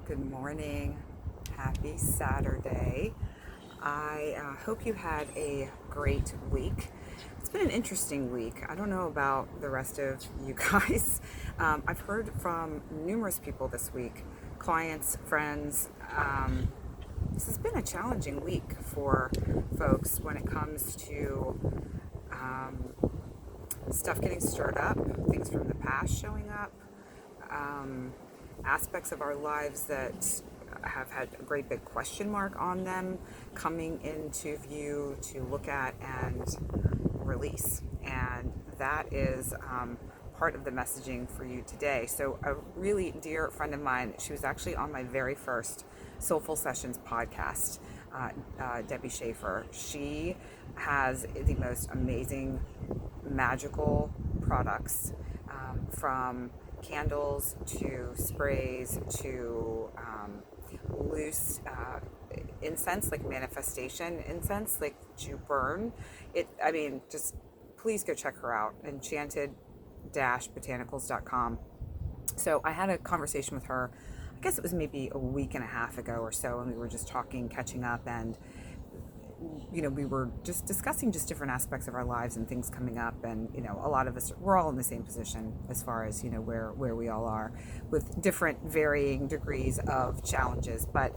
Good morning. Happy Saturday. I hope you had a great week. It's been an interesting week. I don't know about the rest of you guys. I've heard from numerous people this week, clients, friends. This has been a challenging week for folks when it comes to stuff getting stirred up, things from the past showing up, aspects of our lives that have had a great big question mark on them coming into view to look at and release. And that is part of the messaging for you today. So a really dear friend of mine, she was actually on my very first Soulful Sessions podcast, Debbie Schaefer. She has the most amazing magical products, from candles to sprays to loose incense, like manifestation incense, like to burn it. I mean, just please go check her out, enchanted-botanicals.com. So I had a conversation with her, I guess it was maybe a week and a half ago or so, and we were just talking, catching up, and we were just discussing just different aspects of our lives and things coming up. And, a lot of us, we're all in the same position as far as, where we all are, with different varying degrees of challenges. But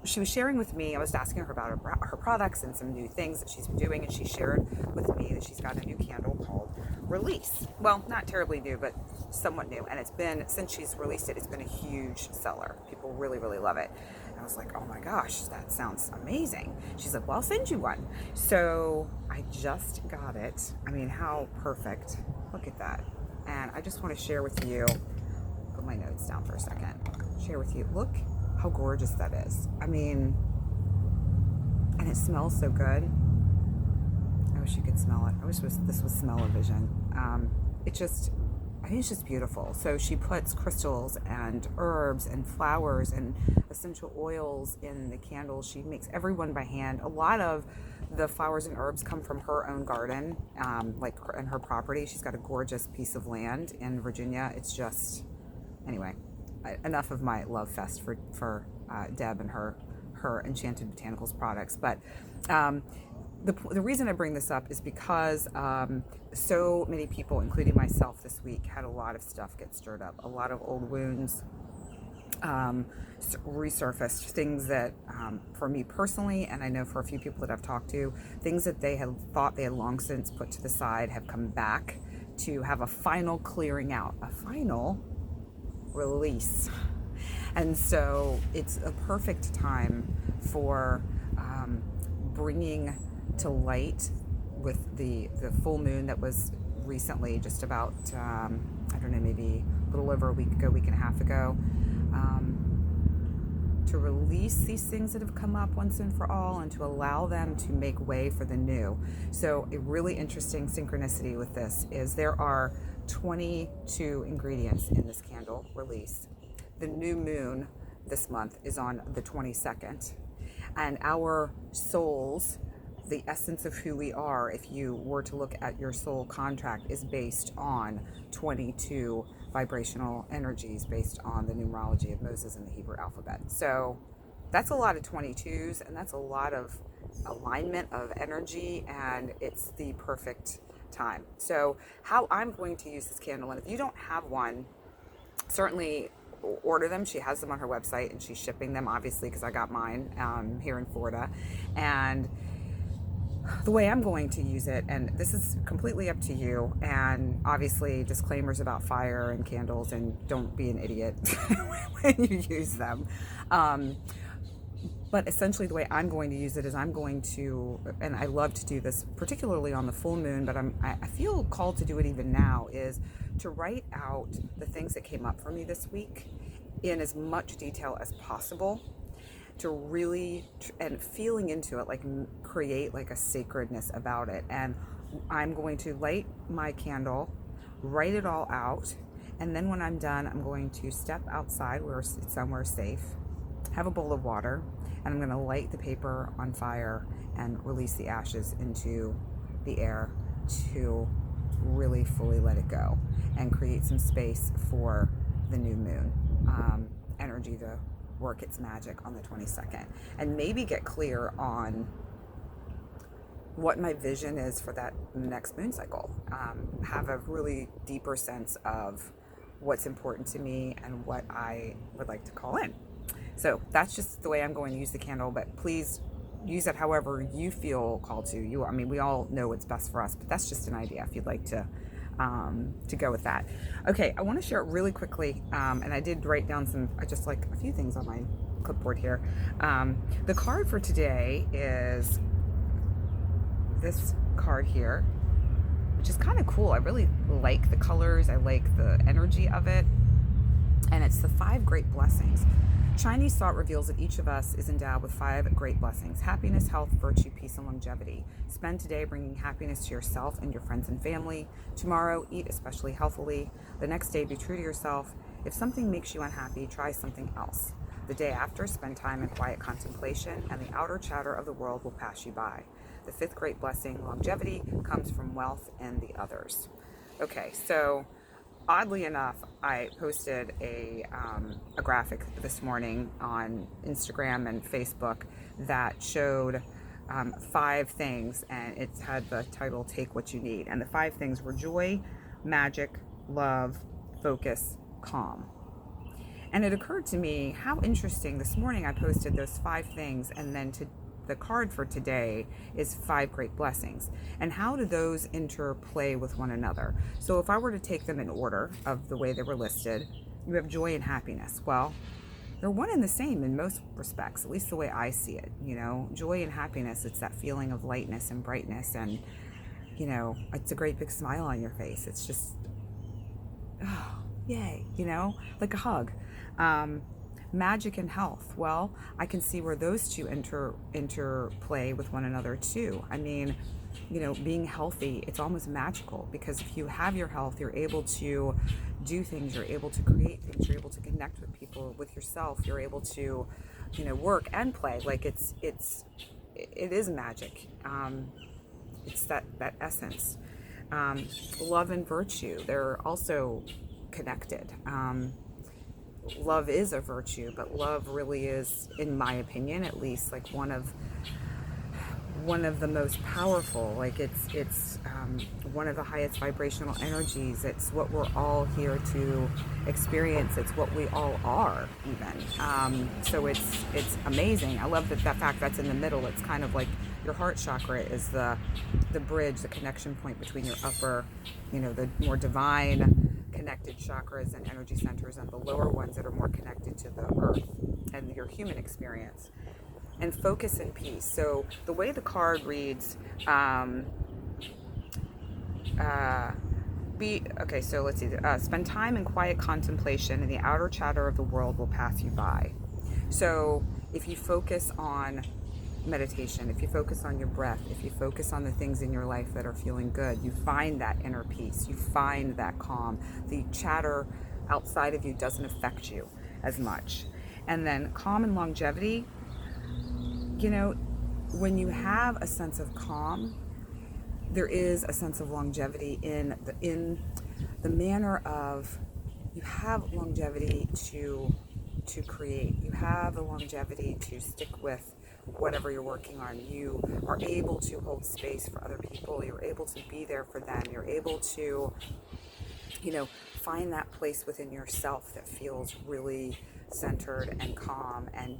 she was sharing with me, I was asking her about her products and some new things that she's been doing. And she shared with me that she's got a new candle called Release. Well, not terribly new, but somewhat new. And it's been, since she's released it, it's been a huge seller. People really, really love it. I was like, oh my gosh, that sounds amazing. She's like, well, I'll send you one. So I just got it. I mean, how perfect. Look at that. And I just want to share with you, put my notes down for a second, share with you, look how gorgeous that is. I mean, and it smells so good. I wish you could smell it. I wish this was smell-o-vision. I think it's just beautiful. So she puts crystals and herbs and flowers and essential oils in the candles. She makes every one by hand. A lot of the flowers and herbs come from her own garden, like in her property. She's got a gorgeous piece of land in Virginia. It's just, anyway, enough of my love fest for Deb and her Enchanted Botanicals products. But the reason I bring this up is because so many people, including myself this week, had a lot of stuff get stirred up. A lot of old wounds resurfaced, things that for me personally, and I know for a few people that I've talked to, things that they had thought they had long since put to the side have come back to have a final clearing out, a final release. And so it's a perfect time for bringing to light with the full moon that was recently, just about, I don't know, maybe a little over a week ago, week and a half ago, to release these things that have come up once and for all and to allow them to make way for the new. So a really interesting synchronicity with this is there are 22 ingredients in this candle Release. The new moon this month is on the 22nd, and our souls, the essence of who we are, if you were to look at your soul contract, is based on 22 vibrational energies based on the numerology of Moses in the Hebrew alphabet. So that's a lot of 22s, and that's a lot of alignment of energy, and it's the perfect time. So how I'm going to use this candle, and if you don't have one, certainly order them. She has them on her website, and she's shipping them, obviously, because I got mine here in Florida. And the way I'm going to use it, and this is completely up to you, and obviously disclaimers about fire and candles, and don't be an idiot when you use them. But essentially the way I'm going to use it is I'm going to, and I love to do this particularly on the full moon, but I feel called to do it even now, is to write out the things that came up for me this week in as much detail as possible, to really, and feeling into it, like create like a sacredness about it. And I'm going to light my candle, write it all out, and then when I'm done, I'm going to step outside where it's somewhere safe, have a bowl of water, and I'm going to light the paper on fire and release the ashes into the air to really fully let it go and create some space for the new moon energy to work its magic on the 22nd, and maybe get clear on what my vision is for that next moon cycle. Have a really deeper sense of what's important to me and what I would like to call in. So that's just the way I'm going to use the candle, but please use it however you feel called to. I mean, we all know what's best for us, but that's just an idea if you'd like to go with that. Okay, I want to share it really quickly, and I did write down just like a few things on my clipboard here. The card for today is this card here, which is kind of cool. I really like the colors. I like the energy of it. And it's the 5 great blessings. Chinese thought reveals that each of us is endowed with 5 great blessings: happiness, health, virtue, peace, and longevity. Spend today bringing happiness to yourself and your friends and family. Tomorrow, eat especially healthily. The next day, be true to yourself. If something makes you unhappy, try something else. The day after, spend time in quiet contemplation, and the outer chatter of the world will pass you by. The 5th great blessing, longevity, comes from wealth and the others. Okay, so oddly enough, I posted a graphic this morning on Instagram and Facebook that showed 5 things, and it had the title, Take What You Need. And the 5 things were joy, magic, love, focus, calm. And it occurred to me how interesting. This morning I posted those 5 things, and then the card for today is 5 great blessings. And how do those interplay with one another? So if I were to take them in order of the way they were listed, you have joy and happiness. Well, they're one and the same in most respects, at least the way I see it. Joy and happiness, it's that feeling of lightness and brightness, and it's a great big smile on your face. It's just, oh, yay, like a hug. Magic and health. Well, I can see where those two interplay with one another too. I mean, being healthy, it's almost magical, because if you have your health, you're able to do things, you're able to create things, you're able to connect with people, with yourself, you're able to, work and play. Like it is magic. It's that essence. Love and virtue, they're also connected. Love is a virtue, but love really is, in my opinion at least, like one of the most powerful. Like it's one of the highest vibrational energies. It's what we're all here to experience. It's what we all are, even. So it's amazing. I love that fact that's in the middle. It's kind of like your heart chakra is the bridge, the connection point between your upper, the more divine connected chakras and energy centers, and the lower ones that are more connected to the earth and your human experience. And focus and peace. So the way the card reads, so let's see. Spend time in quiet contemplation, and the outer chatter of the world will pass you by. So if you focus on meditation, if you focus on your breath, if you focus on the things in your life that are feeling good, you find that inner peace, you find that calm. The chatter outside of you doesn't affect you as much. And then calm and longevity, when you have a sense of calm, there is a sense of longevity in the manner of, you have longevity to create, you have the longevity to stick with whatever you're working on. You are able to hold space for other people. You're able to be there for them. You're able to, find that place within yourself that feels really centered and calm, and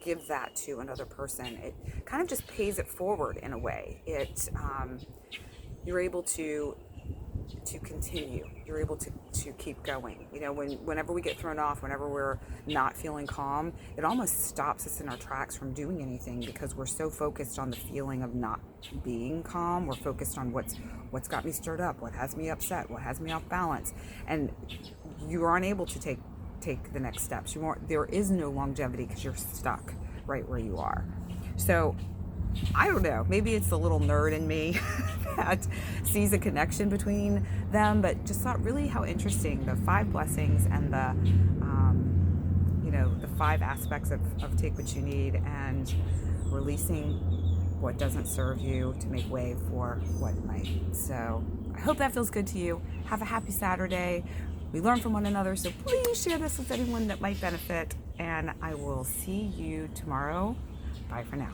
give that to another person. It kind of just pays it forward in a way. You're able to continue. You're able to keep going. Whenever we get thrown off, whenever we're not feeling calm, it almost stops us in our tracks from doing anything, because we're so focused on the feeling of not being calm. We're focused on what's got me stirred up, what has me upset, what has me off balance, and you are unable to take the next steps. There is no longevity because you're stuck right where you are. So I don't know, maybe it's the little nerd in me that sees a connection between them, but just thought really how interesting the 5 blessings and the 5 aspects of Take What You Need, and releasing what doesn't serve you to make way for what might. So I hope that feels good to you. Have a happy Saturday. We learn from one another. So please share this with anyone that might benefit. And I will see you tomorrow. Bye for now.